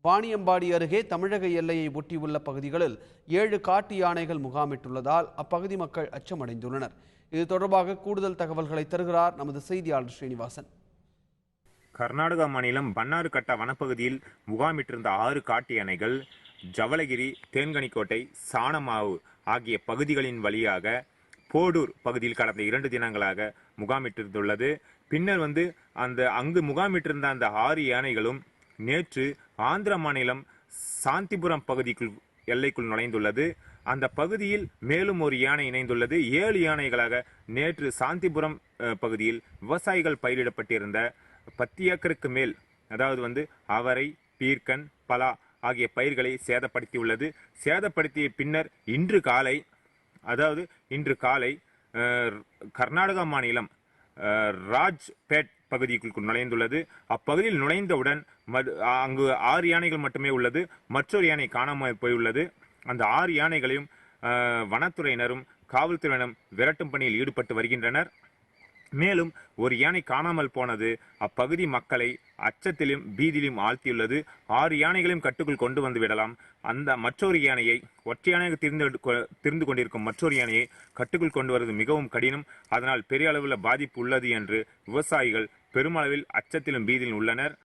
வாணியம்பாடி அருகே தமிழக எல்லையை ஒட்டியுள்ள பகுதிகளில் 7 காட்டு யானைகள் முகாமிட்டுள்ளதால் அப்பகுதி மக்கள் அச்சமடைந்துள்ளனர். இது தொடர்பாக கூடுதல் தகவல்களை தருகிறார் நமது செய்தியாளர் ஸ்ரீனிவாசன். கர்நாடகா மாநிலம் பன்னாறுகட்டா வனப்பகுதியில் முகாமிட்டிருந்த 6 காட்டு யானைகள் ஜவளகிரி, தேன்கனிக்கோட்டை, சாணமாவு ஆகிய பகுதிகளின் வழியாக போடூர் பகுதியில் கடந்த 2 தினங்களாக முகாமிட்டிருந்துள்ளது. பின்னர் அங்கு முகாமிட்டிருந்த அந்த 6 யானைகளும் நேற்று ஆந்திர மாநிலம் சாந்திபுரம் பகுதிக்குள் எல்லைக்குள் நுழைந்துள்ளது. அந்த பகுதியில் மேலும் ஒரு யானை இணைந்துள்ளது. 7 யானைகளாக நேற்று சாந்திபுரம் பகுதியில் விவசாயிகள் பயிரிடப்பட்டிருந்த 10 ஏக்கருக்கு மேல், அதாவது அவரை, பீர்க்கன், பலா ஆகிய பயிர்களை சேதப்படுத்தியுள்ளது. சேதப்படுத்திய பின்னர் இன்று காலை கர்நாடகா மாநிலம் ராஜ்பேட் பகுதிக்குள் நுழைந்துள்ளது. அப்பகுதியில் நுழைந்தவுடன் அங்கு 6 யானைகள் மட்டுமே உள்ளது. மற்றொரு யானை காணாமல் போயுள்ளது. அந்த 6 யானைகளையும் வனத்துறையினரும் காவல்துறையினரும் விரட்டும் பணியில் ஈடுபட்டு வருகின்றனர். மேலும் ஒரு யானை காணாமல் போனது அப்பகுதி மக்களை அச்சத்திலும் பீதியிலும் ஆழ்த்தியுள்ளது. 6 யானைகளையும் கட்டுக்குள் கொண்டு வந்து விடலாம். அந்த மற்றொரு யானையை, ஒற்றையானையாக திரிந்து கொண்டிருக்கும் மற்றொரு யானையை கட்டுக்குள் கொண்டு வருவது மிகவும் கடினம். அதனால் பெரிய அளவில் பாதிப்பு உள்ளது என்று விவசாயிகள் பெருமளவில் அச்சத்திலும் பீதியிலும் உள்ளனர்.